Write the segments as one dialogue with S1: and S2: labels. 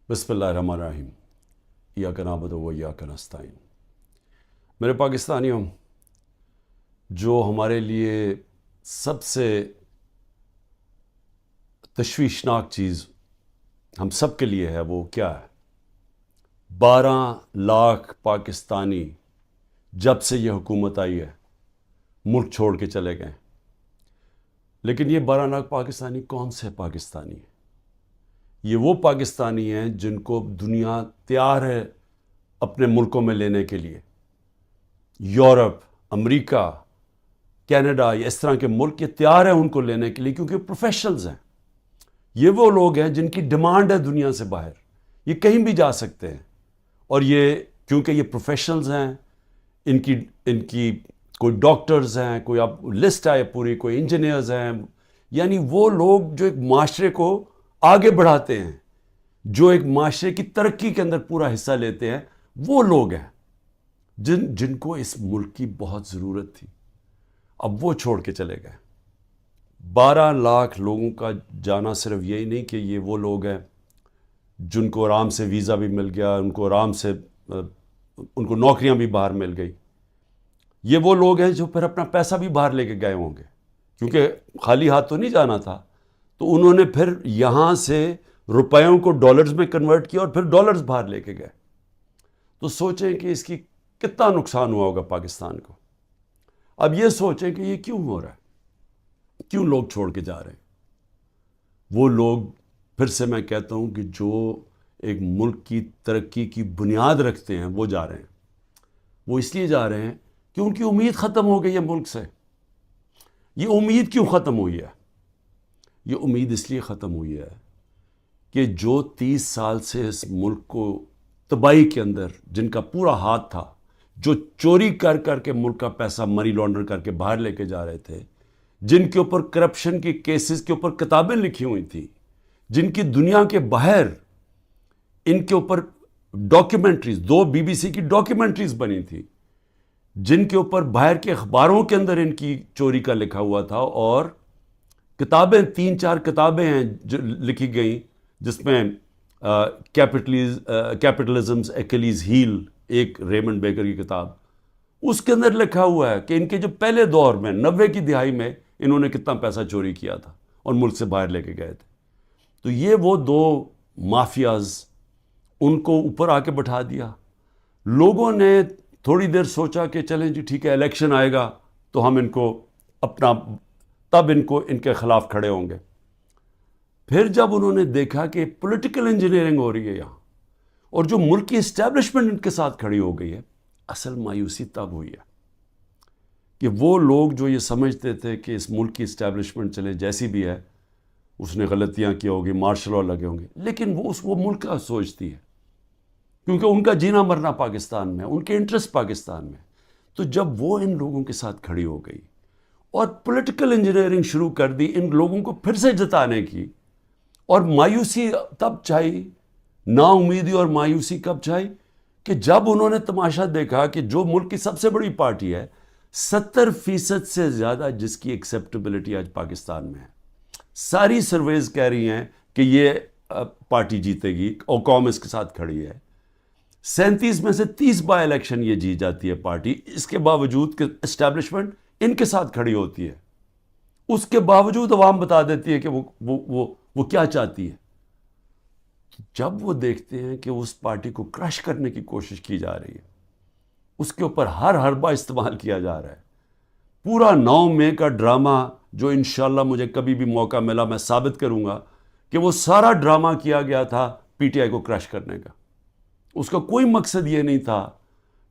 S1: بسم اللہ الرحمن الرحیم ایاک نعبد و ایاک نستعین۔ میرے پاکستانیوں، جو ہمارے لیے سب سے تشویشناک چیز ہم سب کے لیے ہے وہ کیا ہے؟ 12 لاکھ پاکستانی جب سے یہ حکومت آئی ہے ملک چھوڑ کے چلے گئے۔ لیکن یہ 12 لاکھ پاکستانی کون سے پاکستانی ہیں؟ یہ وہ پاکستانی ہیں جن کو دنیا تیار ہے اپنے ملکوں میں لینے کے لیے۔ یورپ، امریکہ، کینیڈا، یہ اس طرح کے ملک یہ تیار ہیں ان کو لینے کے لیے، کیونکہ پروفیشنلز ہیں۔ یہ وہ لوگ ہیں جن کی ڈیمانڈ ہے دنیا سے باہر، یہ کہیں بھی جا سکتے ہیں۔ اور یہ کیونکہ یہ پروفیشنلز ہیں، ان کی کوئی ڈاکٹرز ہیں، کوئی اب لسٹ ہے پوری، کوئی انجینئرز ہیں، یعنی وہ لوگ جو ایک معاشرے کو آگے بڑھاتے ہیں، جو ایک معاشرے کی ترقی کے اندر پورا حصہ لیتے ہیں، وہ لوگ ہیں جن کو اس ملک کی بہت ضرورت تھی۔ اب وہ چھوڑ کے چلے گئے۔ 12 لاکھ لوگوں کا جانا صرف یہی نہیں کہ یہ وہ لوگ ہیں جن کو آرام سے ویزا بھی مل گیا، ان کو آرام سے ان کو نوکریاں بھی باہر مل گئی۔ یہ وہ لوگ ہیں جو پھر اپنا پیسہ بھی باہر لے کے گئے ہوں گے، کیونکہ خالی ہاتھ تو نہیں جانا تھا، تو انہوں نے پھر یہاں سے روپیوں کو ڈالرز میں کنورٹ کیا اور پھر ڈالرز باہر لے کے گئے۔ تو سوچیں کہ اس کی کتنا نقصان ہوا ہوگا پاکستان کو۔ اب یہ سوچیں کہ یہ کیوں ہو رہا ہے، کیوں لوگ چھوڑ کے جا رہے ہیں۔ وہ لوگ، پھر سے میں کہتا ہوں کہ جو ایک ملک کی ترقی کی بنیاد رکھتے ہیں وہ جا رہے ہیں۔ وہ اس لیے جا رہے ہیں کہ ان کی امید ختم ہو گئی ہے ملک سے۔ یہ امید کیوں ختم ہوئی ہے؟ یہ امید اس لیے ختم ہوئی ہے کہ جو 30 سال سے اس ملک کو تباہی کے اندر جن کا پورا ہاتھ تھا، جو چوری کر کر کے ملک کا پیسہ منی لانڈر کر کے باہر لے کے جا رہے تھے، جن کے اوپر کرپشن کے کیسز کے اوپر کتابیں لکھی ہوئی تھیں، جن کی دنیا کے باہر ان کے اوپر ڈاکیومنٹریز، 2 BBC کی ڈاکیومنٹریز بنی تھی، جن کے اوپر باہر کے اخباروں کے اندر ان کی چوری کا لکھا ہوا تھا، اور کتابیں 3-4 کتابیں ہیں جو لکھی گئیں، جس میں کیپٹلزمز ایکلیز ہیل، ایک ریمنڈ بیکر کی کتاب، اس کے اندر لکھا ہوا ہے کہ ان کے جو پہلے دور میں 90 کی دہائی میں انہوں نے کتنا پیسہ چوری کیا تھا اور ملک سے باہر لے کے گئے تھے۔ تو یہ وہ 2 مافیاز، ان کو اوپر آ کے بٹھا دیا۔ لوگوں نے تھوڑی دیر سوچا کہ چلیں جی ٹھیک ہے، الیکشن آئے گا تو ہم ان کو تب ان کے خلاف کھڑے ہوں گے۔ پھر جب انہوں نے دیکھا کہ پولیٹیکل انجینئرنگ ہو رہی ہے یہاں، اور جو ملک کی اسٹیبلشمنٹ ان کے ساتھ کھڑی ہو گئی ہے، اصل مایوسی تب ہوئی ہے کہ وہ لوگ جو یہ سمجھتے تھے کہ اس ملک کی اسٹیبلشمنٹ چلے جیسی بھی ہے، اس نے غلطیاں کی ہوگی، مارشل لا لگے ہوں گے، لیکن وہ ملک کا سوچتی ہے، کیونکہ ان کا جینا مرنا پاکستان میں، ان کے انٹرسٹ پاکستان میں۔ تو جب وہ ان لوگوں کے ساتھ کھڑی ہو گئی اور پولیٹیکل انجینئرنگ شروع کر دی ان لوگوں کو پھر سے جتانے کی، اور مایوسی تب چھائی، نا امیدی اور مایوسی کب چھائی کہ جب انہوں نے تماشا دیکھا کہ جو ملک کی سب سے بڑی پارٹی ہے، 70% سے زیادہ جس کی ایکسیپٹیبلٹی آج پاکستان میں ہے، ساری سرویز کہہ رہی ہیں کہ یہ پارٹی جیتے گی اور قوم اس کے ساتھ کھڑی ہے، 37 میں سے 30 بائی الیکشن یہ جیت جاتی ہے پارٹی، اس کے باوجود کہ اسٹیبلشمنٹ ان کے ساتھ کھڑی ہوتی ہے، اس کے باوجود عوام بتا دیتی ہے کہ وہ کیا چاہتی ہے۔ جب وہ دیکھتے ہیں کہ اس پارٹی کو کرش کرنے کی کوشش کی جا رہی ہے، اس کے اوپر ہر حربہ استعمال کیا جا رہا ہے، پورا 9 مئی کا ڈرامہ جو انشاءاللہ مجھے کبھی بھی موقع ملا میں ثابت کروں گا کہ وہ سارا ڈرامہ کیا گیا تھا PTI کو کرش کرنے کا۔ اس کا کوئی مقصد یہ نہیں تھا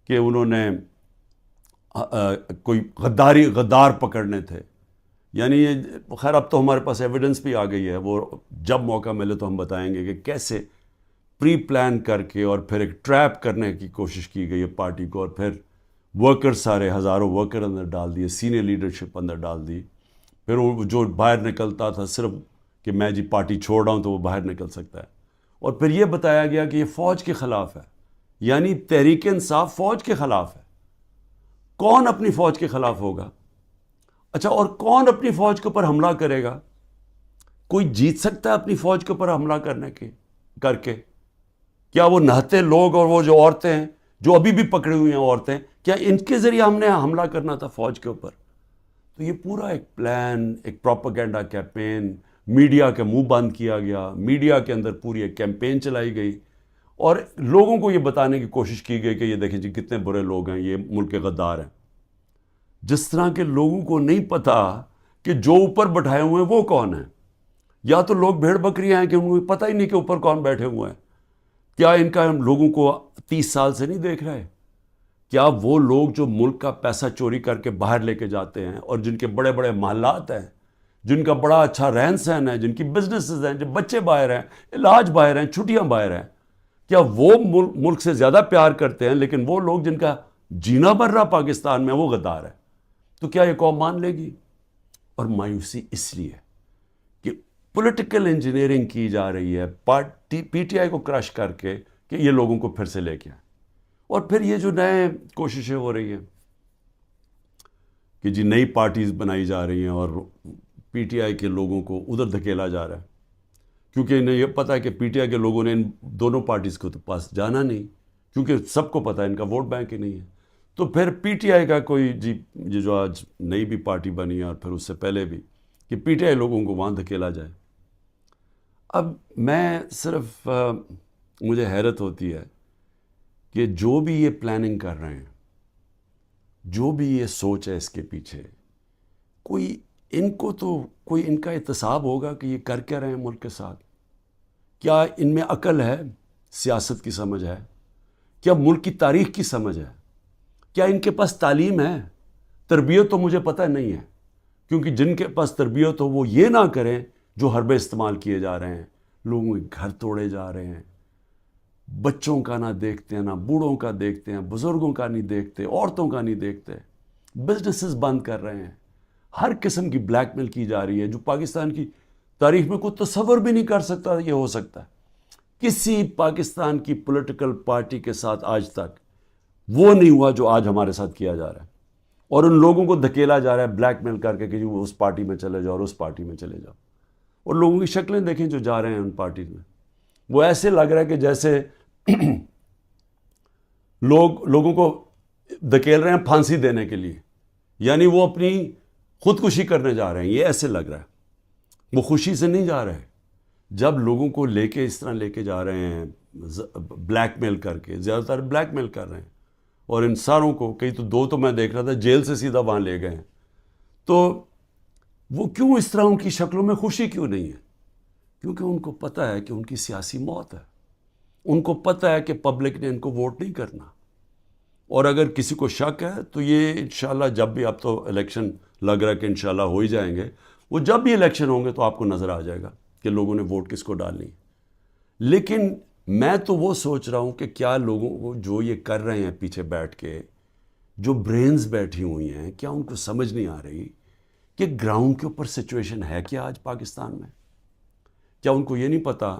S1: کہ انہوں نے کوئی غدار پکڑنے تھے، یعنی خیر اب تو ہمارے پاس ایویڈنس بھی آ گئی ہے، وہ جب موقع ملے تو ہم بتائیں گے کہ کیسے پری پلان کر کے اور پھر ایک ٹریپ کرنے کی کوشش کی گئی ہے پارٹی کو، اور پھر ورکر سارے ہزاروں ورکر اندر ڈال دیے، سینئر لیڈرشپ اندر ڈال دی، پھر وہ جو باہر نکلتا تھا صرف کہ میں جی پارٹی چھوڑ رہا ہوں تو وہ باہر نکل سکتا ہے، اور پھر یہ بتایا گیا کہ یہ فوج کے خلاف ہے، یعنی تحریک انصاف فوج کے خلاف ہے۔ کون اپنی فوج کے خلاف ہوگا؟ اچھا، اور کون اپنی فوج کے اوپر حملہ کرے گا؟ کوئی جیت سکتا ہے اپنی فوج کے اوپر حملہ کر کے؟ کیا وہ نہتے لوگ اور وہ جو عورتیں ہیں جو ابھی بھی پکڑی ہوئی ہیں عورتیں، کیا ان کے ذریعے ہم نے حملہ کرنا تھا فوج کے اوپر؟ تو یہ پورا ایک پلان، ایک پروپیگنڈا کیمپین، میڈیا کے منہ بند کیا گیا، میڈیا کے اندر پوری ایک کیمپین چلائی گئی اور لوگوں کو یہ بتانے کی کوشش کی گئی کہ یہ دیکھیں جی کتنے برے لوگ ہیں، یہ ملک کے غدار ہیں. جس طرح کے لوگوں کو نہیں پتا کہ جو اوپر بٹھائے ہوئے ہیں وہ کون ہیں. یا تو لوگ بھیڑ بکریاں ہیں کہ ان کو پتہ ہی نہیں کہ اوپر کون بیٹھے ہوئے ہیں. کیا ان کا ہم لوگوں کو 30 سال سے نہیں دیکھ رہے؟ کیا وہ لوگ جو ملک کا پیسہ چوری کر کے باہر لے کے جاتے ہیں اور جن کے بڑے بڑے محلات ہیں، جن کا بڑا اچھا رہن سہن ہے، جن کی بزنسز ہیں، جو بچے باہر ہیں، علاج باہر ہیں، چھٹیاں باہر ہیں، کیا وہ ملک سے زیادہ پیار کرتے ہیں؟ لیکن وہ لوگ جن کا جینا بھر رہا پاکستان میں وہ غدار ہے. تو کیا یہ قوم مان لے گی؟ اور مایوسی اس لیے کہ پولیٹیکل انجینئرنگ کی جا رہی ہے پی ٹی آئی کو کرش کر کے کہ یہ لوگوں کو پھر سے لے کے آئیں. اور پھر یہ جو نئے کوششیں ہو رہی ہیں کہ جی نئی پارٹیز بنائی جا رہی ہیں اور پی ٹی آئی کے لوگوں کو ادھر دھکیلا جا رہا ہے، کیونکہ انہیں یہ پتہ ہے کہ پی ٹی آئی کے لوگوں نے ان دونوں پارٹیز کو تو پاس جانا نہیں، کیونکہ سب کو پتہ ہے ان کا ووٹ بینک ہی نہیں ہے. تو پھر پی ٹی آئی کا کوئی جی یہ جو آج نئی بھی پارٹی بنی ہے اور پھر اس سے پہلے بھی کہ پی ٹی آئی لوگوں کو وہاں دھکیلا جائے. اب میں صرف مجھے حیرت ہوتی ہے کہ جو بھی یہ پلاننگ کر رہے ہیں، جو بھی یہ سوچ ہے اس کے پیچھے، کوئی ان کو تو کوئی ان کا احتساب ہوگا کہ یہ کر کیا رہے ہیں ملک کے ساتھ. کیا ان میں عقل ہے، سیاست کی سمجھ ہے، کیا ملک کی تاریخ کی سمجھ ہے، کیا ان کے پاس تعلیم ہے؟ تربیت تو مجھے پتہ نہیں ہے، کیونکہ جن کے پاس تربیت ہو وہ یہ نہ کریں جو حربے استعمال کیے جا رہے ہیں. لوگوں کے گھر توڑے جا رہے ہیں، بچوں کا نہ دیکھتے ہیں، نہ بوڑھوں کا دیکھتے ہیں، بزرگوں کا نہیں دیکھتے، عورتوں کا نہیں دیکھتے، بزنسز بند کر رہے ہیں، ہر قسم کی بلیک میل کی جا رہی ہے جو پاکستان کی تاریخ میں کوئی تصور بھی نہیں کر سکتا یہ ہو سکتا ہے. کسی پاکستان کی پولیٹیکل پارٹی کے ساتھ آج تک وہ نہیں ہوا جو آج ہمارے ساتھ کیا جا رہا ہے. اور ان لوگوں کو دھکیلا جا رہا ہے بلیک میل کر کے کہ وہ اس پارٹی میں چلے جاؤ اور اس پارٹی میں چلے جاؤ. اور لوگوں کی شکلیں دیکھیں جو جا رہے ہیں ان پارٹیز میں، وہ ایسے لگ رہا ہے کہ جیسے لوگوں کو دھکیل رہے ہیں پھانسی دینے کے لیے، یعنی وہ اپنی خودکشی کرنے جا رہے ہیں. یہ ایسے لگ رہا ہے، وہ خوشی سے نہیں جا رہے. جب لوگوں کو لے کے اس طرح لے کے جا رہے ہیں بلیک میل کر کے، زیادہ تر بلیک میل کر رہے ہیں، اور ان ساروں کو کئی تو دو تو میں دیکھ رہا تھا جیل سے سیدھا وہاں لے گئے ہیں. تو وہ کیوں اس طرح ان کی شکلوں میں خوشی کیوں نہیں ہے؟ کیونکہ ان کو پتہ ہے کہ ان کی سیاسی موت ہے. ان کو پتہ ہے کہ پبلک نے ان کو ووٹ نہیں کرنا. اور اگر کسی کو شک ہے تو یہ انشاءاللہ جب بھی، اب تو الیکشن لگ رہا ہے کہ انشاءاللہ ہو ہی جائیں گے، وہ جب بھی الیکشن ہوں گے تو آپ کو نظر آ جائے گا کہ لوگوں نے ووٹ کس کو ڈالنی. لیکن میں تو وہ سوچ رہا ہوں کہ کیا لوگوں کو جو یہ کر رہے ہیں پیچھے بیٹھ کے، جو برینز بیٹھی ہوئی ہیں، کیا ان کو سمجھ نہیں آ رہی کہ گراؤنڈ کے اوپر سچویشن ہے کیا آج پاکستان میں؟ کیا ان کو یہ نہیں پتا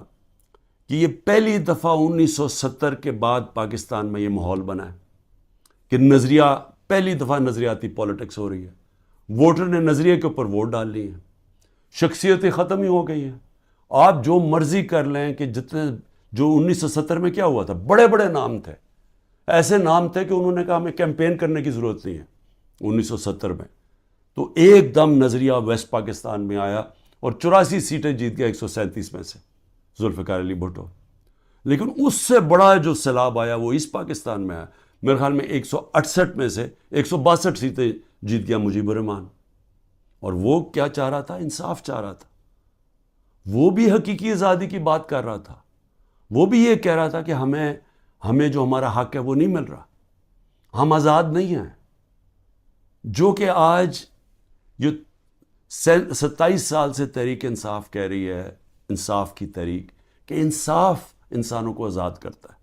S1: کہ یہ پہلی دفعہ 1970 کے بعد پاکستان میں یہ ماحول بنا ہے کہ نظریہ، پہلی دفعہ نظریاتی پولیٹکس ہو رہی ہے. ووٹر نے نظریے کے اوپر ووٹ ڈال لی ہیں، شخصیتیں ختم ہی ہو گئی ہیں. آپ جو مرضی کر لیں کہ جتنے جو 1970 میں کیا ہوا تھا، بڑے بڑے نام تھے، ایسے نام تھے کہ انہوں نے کہا ہمیں کیمپین کرنے کی ضرورت نہیں ہے 1970 میں. تو ایک دم نظریہ ویسٹ پاکستان میں آیا اور 84 سیٹیں جیت گیا 137 میں سے ذوالفقار علی بھٹو. لیکن اس سے بڑا جو سیلاب آیا وہ اس پاکستان میں آیا. میرے خیال میں 168 میں سے 162 سیٹیں جیت گیا مجیب الرحمان. اور وہ کیا چاہ رہا تھا؟ انصاف چاہ رہا تھا. وہ بھی حقیقی آزادی کی بات کر رہا تھا. وہ بھی یہ کہہ رہا تھا کہ ہمیں جو ہمارا حق ہے وہ نہیں مل رہا، ہم آزاد نہیں ہیں. جو کہ آج یہ 27 سال سے تحریک انصاف کہہ رہی ہے، انصاف کی تحریک، کہ انصاف انسانوں کو آزاد کرتا ہے.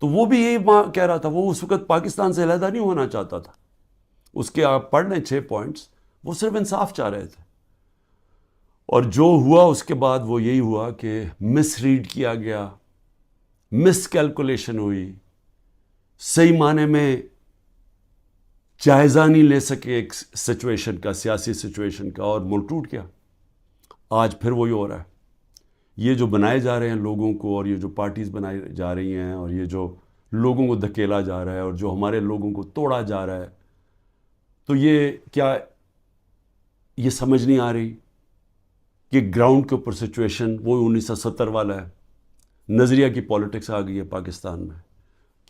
S1: تو وہ بھی یہی کہہ رہا تھا. وہ اس وقت پاکستان سے علیحدہ نہیں ہونا چاہتا تھا. اس کے آپ پڑھ لیں 6 پوائنٹس، وہ صرف انصاف چاہ رہے تھے. اور جو ہوا اس کے بعد وہ یہی ہوا کہ مس ریڈ کیا گیا، مس کیلکولیشن ہوئی، صحیح معنی میں جائزہ نہیں لے سکے ایک سچویشن کا، سیاسی سچویشن کا، اور ملک ٹوٹ گیا. آج پھر وہی ہو رہا ہے. یہ جو بنائے جا رہے ہیں لوگوں کو، اور یہ جو پارٹیز بنائی جا رہی ہیں، اور یہ جو لوگوں کو دھکیلا جا رہا ہے، اور جو ہمارے لوگوں کو توڑا جا رہا ہے، تو یہ کیا یہ سمجھ نہیں آ رہی کہ گراؤنڈ کے اوپر سچویشن وہ 1970 والا ہے؟ نظریہ کی پالیٹکس آ گئی ہے پاکستان میں.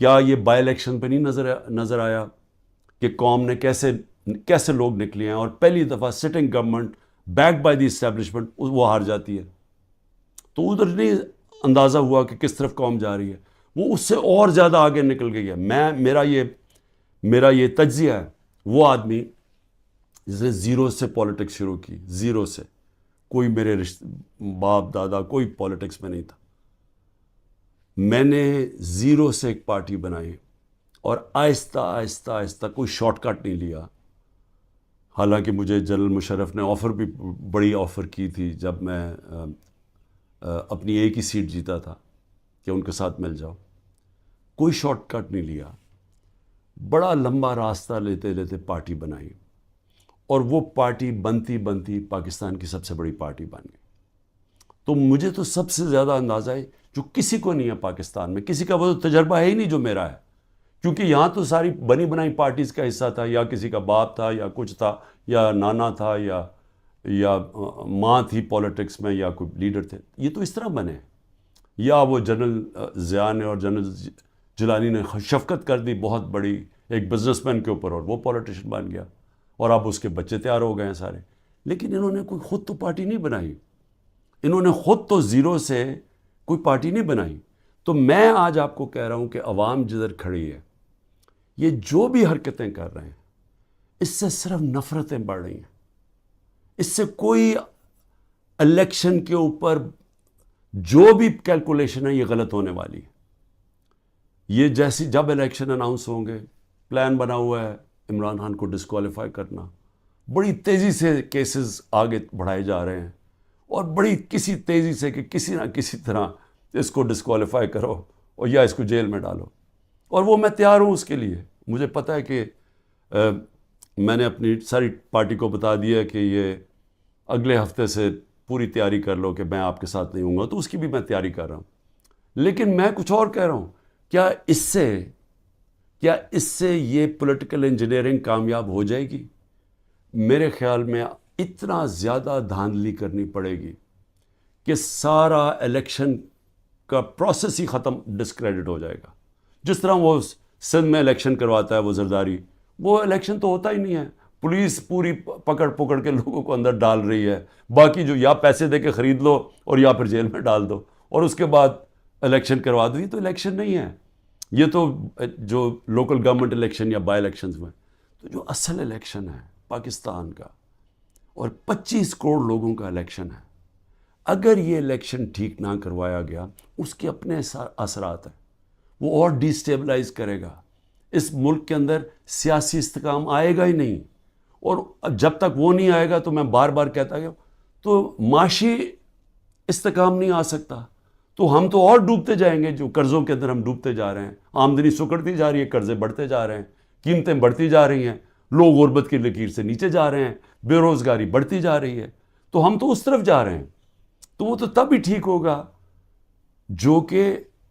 S1: کیا یہ بائی الیکشن پہ نہیں نظر آیا کہ قوم نے کیسے لوگ نکلے ہیں، اور پہلی دفعہ sitting government back by the establishment وہ ہار جاتی ہے؟ تو ادھر نہیں اندازہ ہوا کہ کس طرف قوم جا رہی ہے، وہ اس سے اور زیادہ آگے نکل گئی ہے. میرا یہ تجزیہ ہے. وہ آدمی جس نے زیرو سے پالیٹکس شروع کی، زیرو سے، کوئی میرے باپ دادا کوئی پالیٹکس میں نہیں تھا. میں نے زیرو سے ایک پارٹی بنائی، اور آہستہ آہستہ آہستہ کوئی شارٹ کٹ نہیں لیا. حالانکہ مجھے جنرل مشرف نے آفر بھی بڑی آفر کی تھی جب میں اپنی ایک ہی سیٹ جیتا تھا کہ ان کے ساتھ مل جاؤ. کوئی شارٹ کٹ نہیں لیا، بڑا لمبا راستہ لیتے لیتے پارٹی بنائی، اور وہ پارٹی بنتی بنتی پاکستان کی سب سے بڑی پارٹی بن گئی. تو مجھے تو سب سے زیادہ اندازہ ہے جو کسی کو نہیں ہے پاکستان میں، کسی کا وہ تجربہ ہے ہی نہیں جو میرا ہے. کیونکہ یہاں تو ساری بنی بنائی پارٹیز کا حصہ تھا، یا کسی کا باپ تھا، یا کچھ تھا، یا نانا تھا، یا ماں تھی پالیٹکس میں، یا کوئی لیڈر تھے. یہ تو اس طرح بنے. یا وہ جنرل ضیاء نے اور جنرل جیلانی نے شفقت کر دی بہت بڑی ایک بزنس مین کے اوپر، اور وہ پالیٹیشین بن گیا، اور اب اس کے بچے تیار ہو گئے ہیں سارے. لیکن انہوں نے کوئی خود تو پارٹی نہیں بنائی، انہوں نے خود تو زیرو سے کوئی پارٹی نہیں بنائی. تو میں آج آپ کو کہہ رہا ہوں کہ عوام جدھر کھڑی ہے، یہ جو بھی حرکتیں کر رہے ہیں، اس سے صرف نفرتیں بڑھ رہی ہیں. اس سے کوئی الیکشن کے اوپر جو بھی کیلکولیشن ہے یہ غلط ہونے والی ہے. یہ جب الیکشن اناؤنس ہوں گے، پلان بنا ہوا ہے عمران خان کو ڈسکوالیفائی کرنا. بڑی تیزی سے کیسز آگے بڑھائے جا رہے ہیں، اور بڑی کسی تیزی سے کہ کسی نہ کسی طرح اس کو ڈسکوالیفائی کرو اور یا اس کو جیل میں ڈالو. اور وہ میں تیار ہوں اس کے لیے. مجھے پتہ ہے کہ میں نے اپنی ساری پارٹی کو بتا دیا کہ یہ اگلے ہفتے سے پوری تیاری کر لو کہ میں آپ کے ساتھ نہیں ہوں گا، تو اس کی بھی میں تیاری کر رہا ہوں. لیکن میں کچھ اور کہہ رہا ہوں. کیا اس سے یہ پولیٹیکل انجینئرنگ کامیاب ہو جائے گی؟ میرے خیال میں اتنا زیادہ دھاندلی کرنی پڑے گی کہ سارا الیکشن کا پروسیس ہی ڈسکریڈٹ ہو جائے گا. جس طرح وہ سندھ میں الیکشن کرواتا ہے وہ زرداری، وہ الیکشن تو ہوتا ہی نہیں ہے. پولیس پوری پکڑ کے لوگوں کو اندر ڈال رہی ہے. باقی جو یا پیسے دے کے خرید لو اور یا پھر جیل میں ڈال دو، اور اس کے بعد الیکشن کروا دو. یہ تو الیکشن نہیں ہے. یہ تو جو لوکل گورنمنٹ الیکشن یا بائی الیکشنز میں، تو جو اصل الیکشن ہے پاکستان کا، اور 25 کروڑ لوگوں کا الیکشن ہے، اگر یہ الیکشن ٹھیک نہ کروایا گیا، اس کے اپنے اثرات ہیں. وہ اور ڈی اسٹیبلائز کرے گا. اس ملک کے اندر سیاسی استحکام آئے گا ہی نہیں، اور جب تک وہ نہیں آئے گا تو میں بار بار کہتا ہوں تو معاشی استحکام نہیں آ سکتا. تو ہم تو اور ڈوبتے جائیں گے. جو قرضوں کے اندر ہم ڈوبتے جا رہے ہیں، آمدنی سکڑتی جا رہی ہے، قرضے بڑھتے جا رہے ہیں، قیمتیں بڑھتی جا رہی ہیں، لوگ غربت کی لکیر سے نیچے جا رہے ہیں، بے روزگاری بڑھتی جا رہی ہے. تو ہم تو اس طرف جا رہے ہیں. تو وہ تو تب ہی ٹھیک ہوگا جو کہ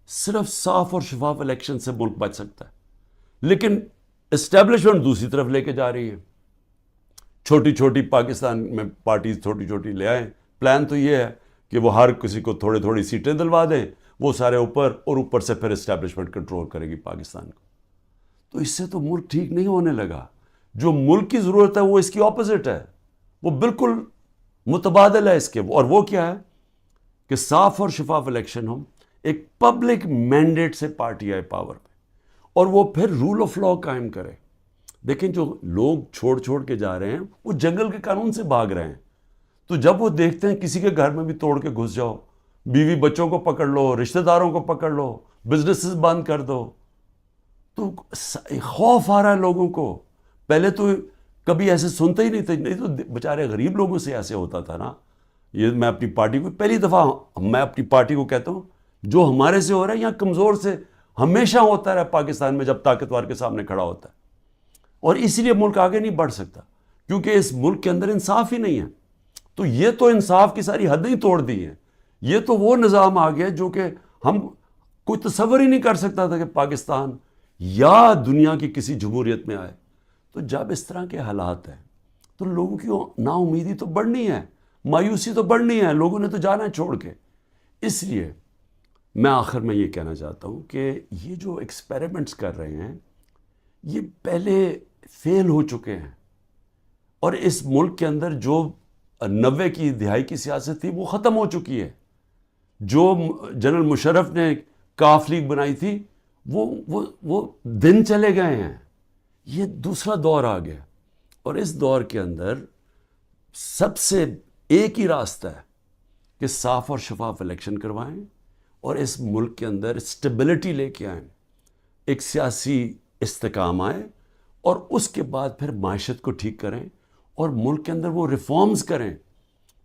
S1: صرف صاف اور شفاف الیکشن سے ملک بچ سکتا ہے. لیکن اسٹیبلشمنٹ دوسری طرف لے کے جا رہی ہے. چھوٹی چھوٹی پاکستان میں پارٹیز چھوٹی چھوٹی لے آئیں. پلان تو یہ ہے کہ وہ ہر کسی کو تھوڑی سیٹیں دلوا دیں، وہ سارے اوپر، اور اوپر سے پھر اسٹیبلشمنٹ کنٹرول کرے گی پاکستان کو. تو اس سے تو ملک ٹھیک نہیں ہونے لگا. جو ملک کی ضرورت ہے وہ اس کی اپوزٹ ہے، وہ بالکل متبادل ہے اس کے. اور وہ کیا ہے کہ صاف اور شفاف الیکشن ہو، ایک پبلک مینڈیٹ سے پارٹی آئے پاور پہ، اور وہ پھر رول آف لا قائم کرے. دیکھیں جو لوگ چھوڑ کے جا رہے ہیں وہ جنگل کے قانون سے بھاگ رہے ہیں. تو جب وہ دیکھتے ہیں کسی کے گھر میں بھی توڑ کے گھس جاؤ، بیوی بچوں کو پکڑ لو، رشتہ داروں کو پکڑ لو، بزنسز بند کر دو، تو خوف آ رہا ہے لوگوں کو. پہلے تو کبھی ایسے سنتے ہی نہیں تھے. نہیں تو بیچارے غریب لوگوں سے ایسے ہوتا تھا نا. یہ میں اپنی پارٹی کو پہلی دفعہ میں اپنی پارٹی کو کہتا ہوں، جو ہمارے سے ہو رہا ہے یا کمزور سے ہمیشہ ہوتا رہا پاکستان میں جب طاقتور کے سامنے کھڑا ہوتا ہے. اور اسی لیے ملک آگے نہیں بڑھ سکتا، کیونکہ اس ملک کے اندر انصاف ہی نہیں ہے. تو یہ تو انصاف کی ساری حدیں ہی توڑ دی ہیں. یہ تو وہ نظام آ گیا جو کہ ہم کوئی تصور ہی نہیں کر سکتا تھا کہ پاکستان یا دنیا کی کسی جمہوریت میں آئے. تو جب اس طرح کے حالات ہیں تو لوگوں کی نا امیدی تو بڑھنی ہے, مایوسی تو بڑھنی ہے, لوگوں نے تو جانا ہے چھوڑ کے. اس لیے میں آخر میں یہ کہنا چاہتا ہوں کہ یہ جو ایکسپیریمنٹس کر رہے ہیں یہ پہلے فیل ہو چکے ہیں, اور اس ملک کے اندر جو 90 کی دہائی کی سیاست تھی وہ ختم ہو چکی ہے. جو جنرل مشرف نے کاف لیگ بنائی تھی وہ دن چلے گئے ہیں. یہ دوسرا دور آ گیا, اور اس دور کے اندر سب سے ایک ہی راستہ ہے کہ صاف اور شفاف الیکشن کروائیں اور اس ملک کے اندر اسٹیبلٹی لے کے آئیں, ایک سیاسی استحکام آئے, اور اس کے بعد پھر معیشت کو ٹھیک کریں اور ملک کے اندر وہ ریفارمز کریں.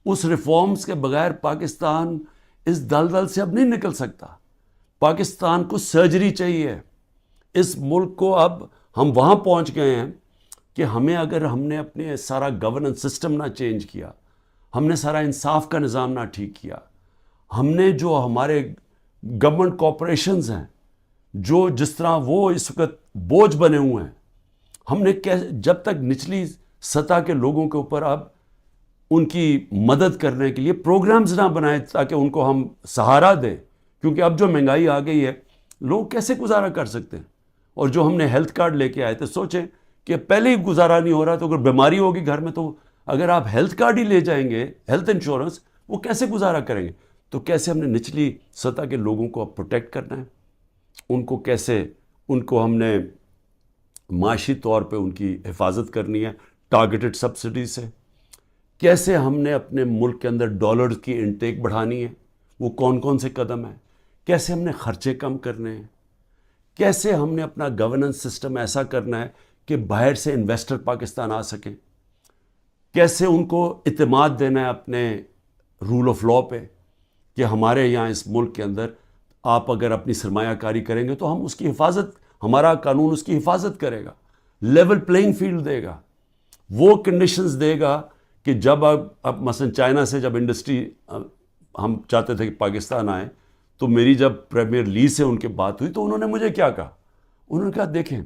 S1: اس ریفارمز کے بغیر پاکستان اس دلدل سے اب نہیں نکل سکتا. پاکستان کو سرجری چاہیے. اس ملک کو اب ہم وہاں پہنچ گئے ہیں کہ اگر ہم نے اپنے سارا گورننس سسٹم نہ چینج کیا, ہم نے سارا انصاف کا نظام نہ ٹھیک کیا, ہم نے جو ہمارے گورنمنٹ کارپوریشنز ہیں جو جس طرح وہ اس وقت بوجھ بنے ہوئے ہیں, ہم نے جب تک نچلی سطح کے لوگوں کے اوپر اب ان کی مدد کرنے کے لیے پروگرامز نہ بنائے تاکہ ان کو ہم سہارا دیں, کیونکہ اب جو مہنگائی آ گئی ہے لوگ کیسے گزارا کر سکتے ہیں. اور جو ہم نے ہیلتھ کارڈ لے کے آئے تھے, سوچیں کہ پہلے ہی گزارا نہیں ہو رہا تو اگر بیماری ہوگی گھر میں تو اگر آپ ہیلتھ کارڈ ہی لے جائیں گے, ہیلتھ انشورنس, وہ کیسے گزارا کریں گے. تو کیسے ہم نے نچلی سطح کے لوگوں کو اب پروٹیکٹ کرنا ہے, ان کو ہم نے معاشی طور پہ ان کی حفاظت کرنی ہے ٹارگیٹڈ سبسڈی سے. کیسے ہم نے اپنے ملک کے اندر ڈالرز کی انٹیک بڑھانی ہے, وہ کون کون سے قدم ہیں. کیسے ہم نے خرچے کم کرنے ہیں. کیسے ہم نے اپنا گورننس سسٹم ایسا کرنا ہے کہ باہر سے انویسٹر پاکستان آ سکیں. کیسے ان کو اعتماد دینا ہے اپنے رول آف لاء پہ کہ ہمارے یہاں اس ملک کے اندر آپ اگر اپنی سرمایہ کاری کریں گے تو ہم اس کی حفاظت, ہمارا قانون اس کی حفاظت کرے گا, لیول پلینگ فیلڈ دے گا, وہ کنڈیشنز دے گا کہ جب اب مثلا چائنا سے جب انڈسٹری ہم چاہتے تھے کہ پاکستان آئے, تو میری جب پریمیئر لی سے ان کے بات ہوئی تو انہوں نے مجھے کیا کہا, انہوں نے کہا دیکھیں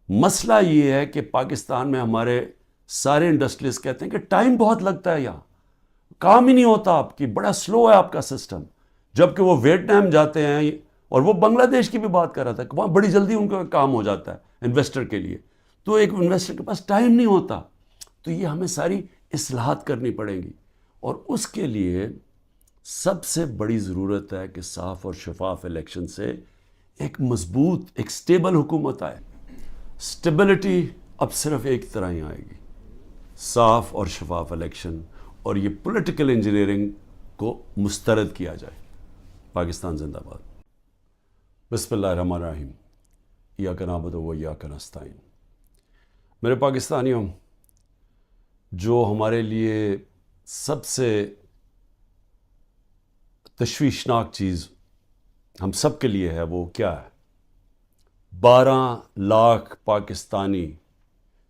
S1: مسئلہ یہ ہے کہ پاکستان میں ہمارے سارے انڈسٹریز کہتے ہیں کہ ٹائم بہت لگتا ہے, یہاں کام ہی نہیں ہوتا آپ کی, بڑا سلو ہے آپ کا سسٹم. جبکہ وہ ویتنام جاتے ہیں, اور وہ بنگلہ دیش کی بھی بات کر رہا تھا کہ وہاں بڑی جلدی ان کا کام ہو جاتا ہے انویسٹر کے لیے. تو ایک انویسٹر کے پاس ٹائم نہیں ہوتا. تو یہ ہمیں ساری اصلاحات کرنی پڑیں گی, اور اس کے لیے سب سے بڑی ضرورت ہے کہ صاف اور شفاف الیکشن سے ایک مضبوط, ایک سٹیبل حکومت آئے. سٹیبلٹی اب صرف ایک طرح ہی آئے گی, صاف اور شفاف الیکشن, اور یہ پولیٹیکل انجینئرنگ کو مسترد کیا جائے. پاکستان زندہ باد. بسم اللہ الرحمن الرحیم. ایاک نعبد و ایاک نستعین. میرے پاکستانیوں, جو ہمارے لیے سب سے تشویشناک چیز ہم سب کے لیے ہے وہ کیا ہے؟ 12 لاکھ پاکستانی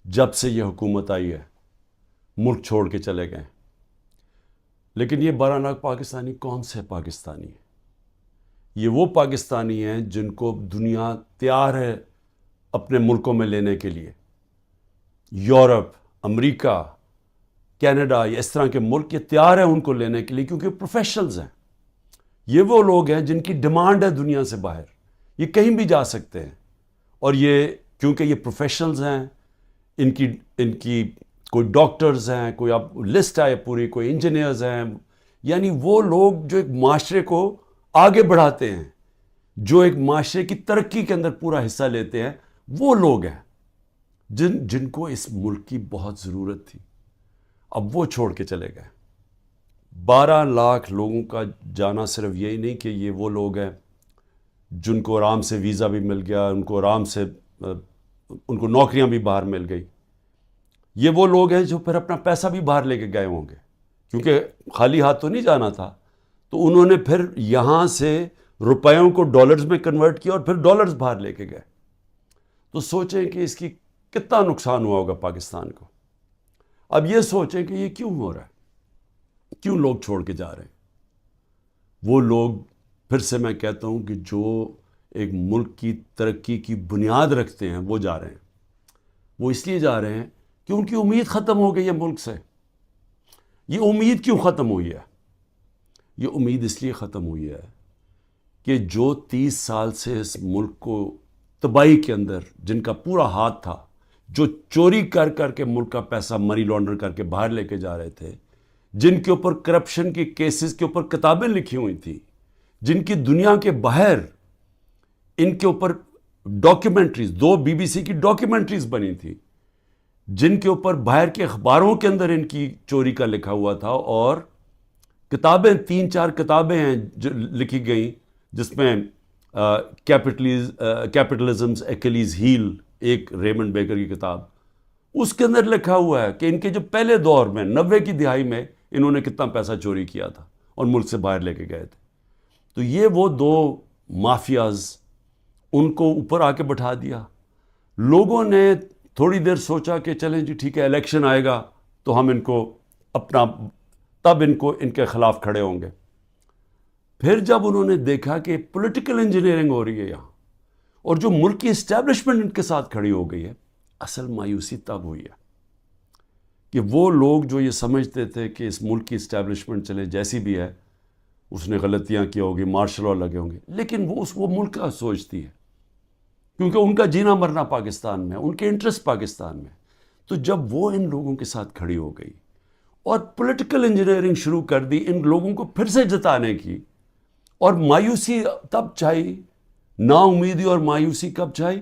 S1: جب سے یہ حکومت آئی ہے ملک چھوڑ کے چلے گئے. لیکن یہ 12 لاکھ پاکستانی کون سے پاکستانی ہیں؟ یہ وہ پاکستانی ہیں جن کو دنیا تیار ہے اپنے ملکوں میں لینے کے لیے. یورپ, امریکہ, کینیڈا, یا اس طرح کے ملک یہ تیار ہیں ان کو لینے کے لیے, کیونکہ پروفیشنلز ہیں. یہ وہ لوگ ہیں جن کی ڈیمانڈ ہے دنیا سے باہر, یہ کہیں بھی جا سکتے ہیں. اور یہ کیونکہ یہ پروفیشنلز ہیں, ان کی کوئی ڈاکٹرز ہیں, کوئی اب لسٹ ہے پوری, کوئی انجینئرز ہیں, یعنی وہ لوگ جو ایک معاشرے کو آگے بڑھاتے ہیں, جو ایک معاشرے کی ترقی کے اندر پورا حصہ لیتے ہیں, وہ لوگ ہیں جن کو اس ملک کی بہت ضرورت تھی. اب وہ چھوڑ کے چلے گئے. 12 لاکھ لوگوں کا جانا صرف یہی نہیں کہ یہ وہ لوگ ہیں جن کو آرام سے ویزا بھی مل گیا, ان کو آرام سے ان کو نوکریاں بھی باہر مل گئی. یہ وہ لوگ ہیں جو پھر اپنا پیسہ بھی باہر لے کے گئے ہوں گے, کیونکہ خالی ہاتھ تو نہیں جانا تھا. تو انہوں نے پھر یہاں سے روپیوں کو ڈالرز میں کنورٹ کیا اور پھر ڈالرز باہر لے کے گئے. تو سوچیں کہ اس کی کتنا نقصان ہوا ہوگا پاکستان کو. اب یہ سوچیں کہ یہ کیوں ہو رہا ہے, کیوں لوگ چھوڑ کے جا رہے ہیں. وہ لوگ پھر سے میں کہتا ہوں کہ جو ایک ملک کی ترقی کی بنیاد رکھتے ہیں وہ جا رہے ہیں. وہ اس لیے جا رہے ہیں کہ ان کی امید ختم ہو گئی ہے ملک سے. یہ امید کیوں ختم ہوئی ہے؟ یہ امید اس لیے ختم ہوئی ہے کہ جو 30 سال سے اس ملک کو تباہی کے اندر جن کا پورا ہاتھ تھا، جو چوری کر کر کے ملک کا پیسہ منی لانڈر کر کے باہر لے کے جا رہے تھے، جن کے اوپر کرپشن کے کیسز کے اوپر کتابیں لکھی ہوئی تھیں، جن کی دنیا کے باہر ان کے اوپر ڈاکیومنٹریز، 2 BBC کی ڈاکیومنٹریز بنی تھی، جن کے اوپر باہر کے اخباروں کے اندر ان کی چوری کا لکھا ہوا تھا، اور کتابیں 3-4 کتابیں ہیں جو لکھی گئیں جس میں کیپٹلزمز ایکلیز ہیل، ایک ریمنڈ بیکر کی کتاب، اس کے اندر لکھا ہوا ہے کہ ان کے جو پہلے دور میں 90 کی دہائی میں انہوں نے کتنا پیسہ چوری کیا تھا اور ملک سے باہر لے کے گئے تھے. تو یہ وہ 2 مافیاز، ان کو اوپر آ کے بٹھا دیا. لوگوں نے تھوڑی دیر سوچا کہ چلیں جی ٹھیک ہے، الیکشن آئے گا تو ہم ان کو اپنا، تب ان کے خلاف کھڑے ہوں گے. پھر جب انہوں نے دیکھا کہ پولیٹیکل انجینئرنگ ہو رہی ہے یہاں، اور جو ملک کی اسٹیبلشمنٹ ان کے ساتھ کھڑی ہو گئی ہے، اصل مایوسی تب ہوئی ہے کہ وہ لوگ جو یہ سمجھتے تھے کہ اس ملک کی اسٹیبلشمنٹ چلے جیسی بھی ہے، اس نے غلطیاں کی ہوگی، مارشل لا لگے ہوں گے، لیکن وہ ملک کا سوچتی ہے کیونکہ ان کا جینا مرنا پاکستان میں، ان کے انٹرسٹ پاکستان میں. تو جب وہ ان لوگوں کے ساتھ کھڑی ہو گئی اور پولیٹیکل انجینئرنگ شروع کر دی ان لوگوں کو پھر سے جتانے کی، اور مایوسی تب چھائی، نا امیدی اور مایوسی کب چھائی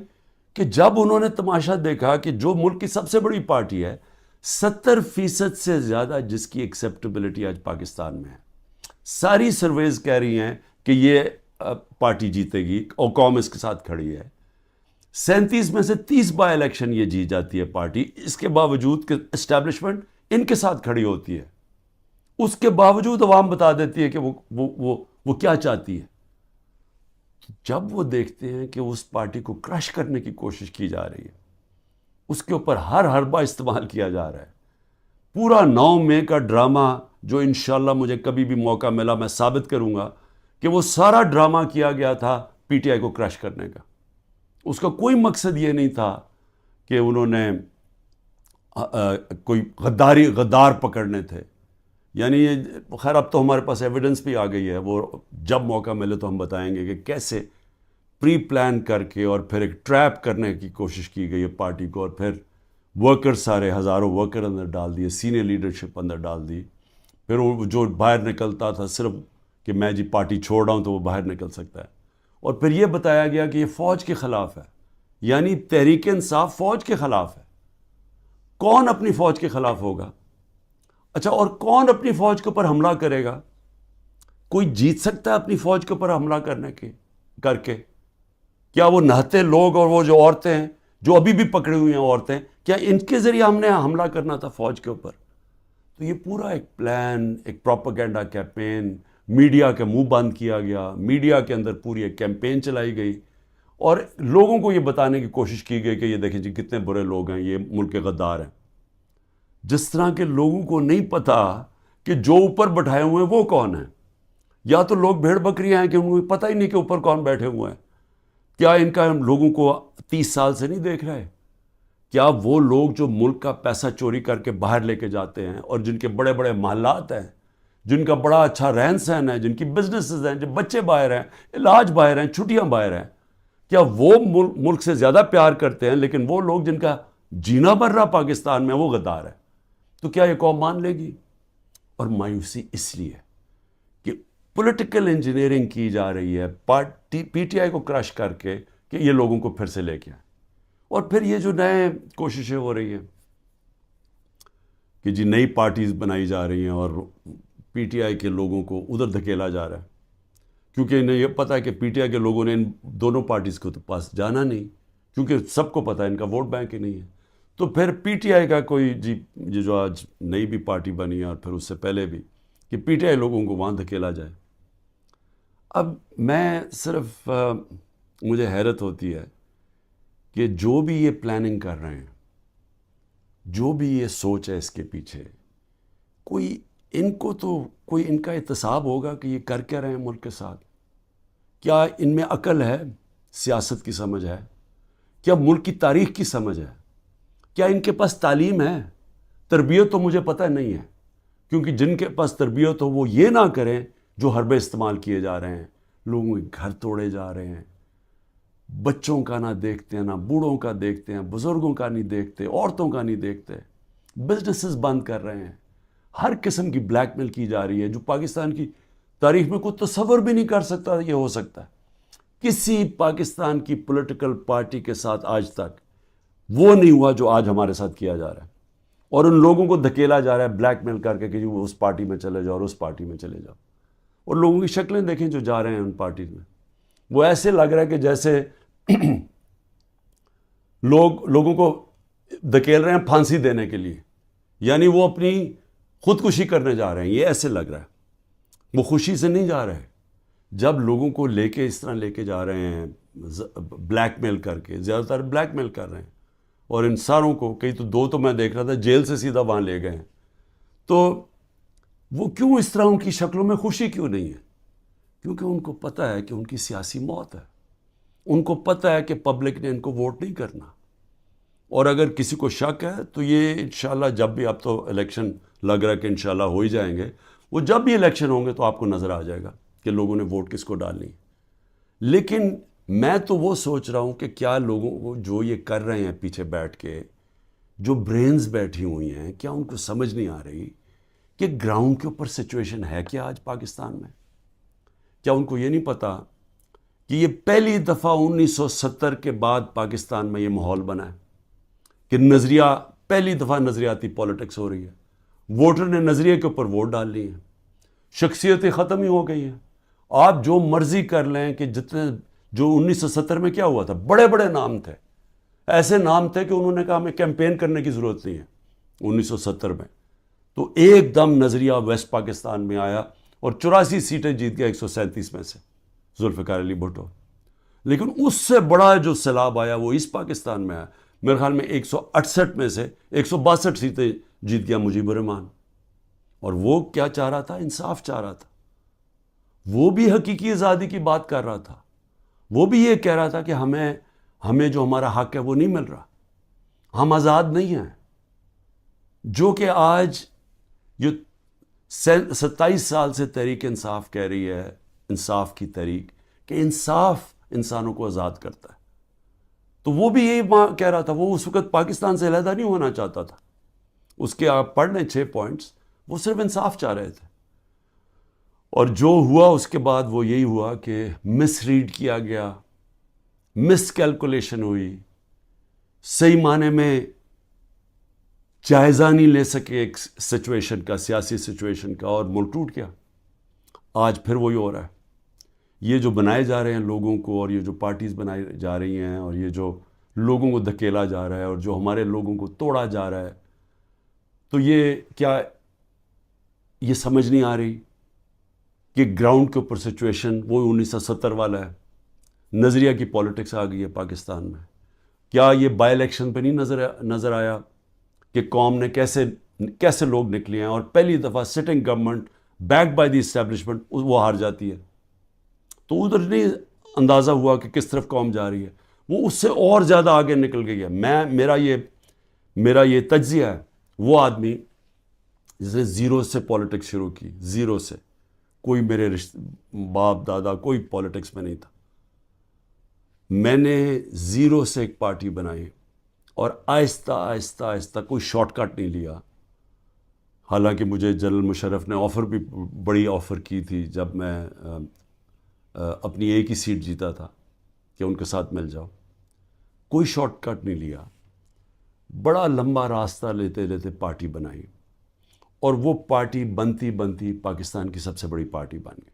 S1: کہ جب انہوں نے تماشا دیکھا کہ جو ملک کی سب سے بڑی پارٹی ہے، 70% سے زیادہ جس کی ایکسیپٹیبلٹی آج پاکستان میں ہے، ساری سرویز کہہ رہی ہیں کہ یہ پارٹی جیتے گی اور قوم اس کے ساتھ کھڑی ہے. 37 میں سے 30 بائی الیکشن یہ جیت جاتی ہے پارٹی، اس کے باوجود کہ اسٹیبلشمنٹ ان کے ساتھ کھڑی ہوتی ہے. اس کے باوجود عوام بتا دیتی ہے کہ وہ کیا چاہتی ہے. جب وہ دیکھتے ہیں کہ اس پارٹی کو کرش کرنے کی کوشش کی جا رہی ہے، اس کے اوپر ہر حربہ استعمال کیا جا رہا ہے، پورا 9 مئی کا ڈرامہ جو انشاءاللہ مجھے کبھی بھی موقع ملا میں ثابت کروں گا کہ وہ سارا ڈرامہ کیا گیا تھا پی ٹی آئی کو کرش کرنے کا. اس کا کوئی مقصد یہ نہیں تھا کہ انہوں نے کوئی غدار پکڑنے تھے. یعنی خیر اب تو ہمارے پاس ایویڈنس بھی آ گئی ہے، وہ جب موقع ملے تو ہم بتائیں گے کہ کیسے پری پلان کر کے اور پھر ایک ٹریپ کرنے کی کوشش کی گئی ہے پارٹی کو، اور پھر ورکر سارے ہزاروں ورکر اندر ڈال دیے، سینئر لیڈرشپ اندر ڈال دی. پھر وہ جو باہر نکلتا تھا صرف کہ میں جی پارٹی چھوڑ رہا ہوں تو وہ باہر نکل سکتا ہے. اور پھر یہ بتایا گیا کہ یہ فوج کے خلاف ہے، یعنی تحریک انصاف فوج کے خلاف ہے. کون اپنی فوج کے خلاف ہوگا؟ اچھا، اور کون اپنی فوج کے اوپر حملہ کرے گا؟ کوئی جیت سکتا ہے اپنی فوج کے اوپر حملہ کر کے؟ کیا وہ نہتے لوگ اور وہ جو عورتیں ہیں جو ابھی بھی پکڑی ہوئی ہیں عورتیں، کیا ان کے ذریعے ہم نے حملہ کرنا تھا فوج کے اوپر؟ تو یہ پورا ایک پلان، ایک پروپیگنڈا کیمپین، میڈیا کا منہ بند کیا گیا، میڈیا کے اندر پوری ایک کیمپین چلائی گئی اور لوگوں کو یہ بتانے کی کوشش کی گئی کہ یہ دیکھیں جی کتنے برے لوگ ہیں، یہ ملک کے غدار ہیں. جس طرح کے لوگوں کو نہیں پتا کہ جو اوپر بٹھائے ہوئے ہیں وہ کون ہیں. یا تو لوگ بھیڑ بکریاں ہیں کہ ان کو پتہ ہی نہیں کہ اوپر کون بیٹھے ہوئے ہیں. کیا ان کا لوگوں کو 30 سال سے نہیں دیکھ رہے؟ کیا وہ لوگ جو ملک کا پیسہ چوری کر کے باہر لے کے جاتے ہیں اور جن کے بڑے بڑے محلات ہیں، جن کا بڑا اچھا رہن سہن ہے، جن کی بزنسز ہیں، جو بچے باہر ہیں، علاج باہر ہیں، چھٹیاں باہر ہیں، کیا وہ ملک سے زیادہ پیار کرتے ہیں؟ لیکن وہ لوگ جن کا جینا مرنا پاکستان میں وہ غدار ہے. تو کیا یہ قوم مان لے گی؟ اور مایوسی اس لیے کہ پولیٹیکل انجینئرنگ کی جا رہی ہے پی ٹی آئی کو کرش کر کے کہ یہ لوگوں کو پھر سے لے کے آئیں. اور پھر یہ جو نئے کوششیں ہو رہی ہیں کہ جی نئی پارٹیز بنائی جا رہی ہیں اور پی ٹی آئی کے لوگوں کو ادھر دھکیلا جا رہا ہے، کیونکہ انہیں یہ پتہ ہے کہ پی ٹی آئی کے لوگوں نے ان دونوں پارٹیز کو تو پاس جانا نہیں، کیونکہ سب کو پتہ ہے ان کا ووٹ بینک ہی نہیں ہے. تو پھر پی ٹی آئی کا کوئی یہ جو آج نئی بھی پارٹی بنی ہے اور پھر اس سے پہلے بھی کہ پی ٹی آئی لوگوں کو وہاں دھکیلا جائے. اب میں صرف مجھے حیرت ہوتی ہے کہ جو بھی یہ پلاننگ کر رہے ہیں، جو بھی یہ سوچ ہے اس کے پیچھے، کوئی ان کو تو کوئی ان کا احتساب ہوگا کہ یہ کر کیا رہے ہیں ملک کے ساتھ. کیا ان میں عقل ہے, سیاست کی سمجھ ہے, کیا ملک کی تاریخ کی سمجھ ہے, کیا ان کے پاس تعلیم ہے؟ تربیت تو مجھے پتہ نہیں ہے, کیونکہ جن کے پاس تربیت ہو وہ یہ نہ کریں جو حربے استعمال کیے جا رہے ہیں. لوگوں کے گھر توڑے جا رہے ہیں, بچوں کا نہ دیکھتے ہیں, نہ بوڑھوں کا دیکھتے ہیں, بزرگوں کا نہیں دیکھتے, عورتوں کا نہیں دیکھتے, بزنسز بند کر رہے ہیں, ہر قسم کی بلیک میل کی جا رہی ہے جو پاکستان کی تاریخ میں کوئی تصور بھی نہیں کر سکتا یہ ہو سکتا ہے. کسی پاکستان کی پولیٹیکل پارٹی کے ساتھ آج تک وہ نہیں ہوا جو آج ہمارے ساتھ کیا جا رہا ہے, اور ان لوگوں کو دھکیلا جا رہا ہے بلیک میل کر کے کہ وہ اس پارٹی میں چلے جاؤ اور اس پارٹی میں چلے جاؤ. اور لوگوں کی شکلیں دیکھیں جو جا رہے ہیں ان پارٹیز میں, وہ ایسے لگ رہا ہے کہ جیسے لوگوں کو دھکیل رہے ہیں پھانسی دینے کے لیے, یعنی وہ اپنی خودکشی کرنے جا رہے ہیں. یہ ایسے لگ رہا ہے, وہ خوشی سے نہیں جا رہے. جب لوگوں کو لے کے اس طرح لے کے جا رہے ہیں بلیک میل کر کے, زیادہ تر بلیک میل کر رہے ہیں, اور ان ساروں کو کئی تو 2 تو میں دیکھ رہا تھا جیل سے سیدھا وہاں لے گئے ہیں. تو وہ کیوں اس طرح ان کی شکلوں میں خوشی کیوں نہیں ہے؟ کیونکہ ان کو پتہ ہے کہ ان کی سیاسی موت ہے. ان کو پتہ ہے کہ پبلک نے ان کو ووٹ نہیں کرنا. اور اگر کسی کو شک ہے تو یہ انشاءاللہ جب بھی, اب تو الیکشن لگ رہا ہے کہ انشاءاللہ ہو ہی جائیں گے, وہ جب بھی الیکشن ہوں گے تو آپ کو نظر آ جائے گا کہ لوگوں نے ووٹ کس کو ڈالنی. لیکن میں تو وہ سوچ رہا ہوں کہ کیا لوگوں کو جو یہ کر رہے ہیں پیچھے بیٹھ کے, جو برینز بیٹھی ہوئی ہیں, کیا ان کو سمجھ نہیں آ رہی کہ گراؤنڈ کے اوپر سچویشن ہے کیا آج پاکستان میں؟ کیا ان کو یہ نہیں پتا کہ یہ پہلی دفعہ 1970 کے بعد پاکستان میں یہ ماحول بنا ہے کہ نظریہ, پہلی دفعہ نظریاتی پالیٹکس ہو رہی ہے. ووٹر نے نظریے کے اوپر ووٹ ڈال لی ہیں, شخصیتیں ختم ہی ہو گئی ہیں. آپ جو مرضی کر لیں کہ جتنے, جو 1970 میں کیا ہوا تھا, بڑے بڑے نام تھے, ایسے نام تھے کہ انہوں نے کہا ہمیں کیمپین کرنے کی ضرورت نہیں ہے 1970 میں. تو ایک دم نظریہ ویسٹ پاکستان میں آیا اور 84 سیٹیں جیت گیا 137 میں سے ذوالفقار علی بھٹو. لیکن اس سے بڑا جو سیلاب آیا وہ اس پاکستان میں آیا. میرے خیال میں 168 میں سے 162 سیٹیں جیت گیا مجیب الرحمان. اور وہ کیا چاہ رہا تھا؟ انصاف چاہ رہا تھا. وہ بھی حقیقی آزادی کی بات کر رہا تھا. وہ بھی یہ کہہ رہا تھا کہ ہمیں جو ہمارا حق ہے وہ نہیں مل رہا, ہم آزاد نہیں ہیں. جو کہ آج جو 27 سال سے تحریک انصاف کہہ رہی ہے, انصاف کی تحریک, کہ انصاف انسانوں کو آزاد کرتا ہے. تو وہ بھی یہی کہہ رہا تھا. وہ اس وقت پاکستان سے علیحدہ نہیں ہونا چاہتا تھا. اس کے آپ پڑھ لیں 6 پوائنٹس, وہ صرف انصاف چاہ رہے تھے. اور جو ہوا اس کے بعد وہ یہی ہوا کہ مس ریڈ کیا گیا, مس کیلکولیشن ہوئی, صحیح معنی میں جائزہ نہیں لے سکے ایک سچویشن کا, سیاسی سچویشن کا, اور ملک ٹوٹ گیا. آج پھر وہی ہو رہا ہے. یہ جو بنائے جا رہے ہیں لوگوں کو, اور یہ جو پارٹیز بنائی جا رہی ہیں, اور یہ جو لوگوں کو دھکیلا جا رہا ہے, اور جو ہمارے لوگوں کو توڑا جا رہا ہے, تو یہ کیا یہ سمجھ نہیں آ رہی کہ گراؤنڈ کے اوپر سچویشن وہ 1970 والا ہے. نظریہ کی پالیٹکس آ گئی ہے پاکستان میں. کیا یہ بائی الیکشن پہ نہیں نظر آیا کہ قوم نے کیسے لوگ نکلے ہیں, اور پہلی دفعہ sitting government back by the establishment وہ ہار جاتی ہے. تو ادھر نہیں اندازہ ہوا کہ کس طرف قوم جا رہی ہے, وہ اس سے اور زیادہ آگے نکل گئی ہے. میرا یہ تجزیہ ہے. وہ آدمی جس نے زیرو سے پالیٹکس شروع کی, زیرو سے, کوئی میرے باپ دادا کوئی پالیٹکس میں نہیں تھا. میں نے زیرو سے ایک پارٹی بنائی, اور آہستہ آہستہ آہستہ کوئی شارٹ کٹ نہیں لیا. حالانکہ مجھے جنرل مشرف نے آفر بھی بڑی آفر کی تھی جب میں اپنی ایک ہی سیٹ جیتا تھا کہ ان کے ساتھ مل جاؤ. کوئی شارٹ کٹ نہیں لیا, بڑا لمبا راستہ لیتے لیتے پارٹی بنائی, اور وہ پارٹی بنتی بنتی پاکستان کی سب سے بڑی پارٹی بن گئی.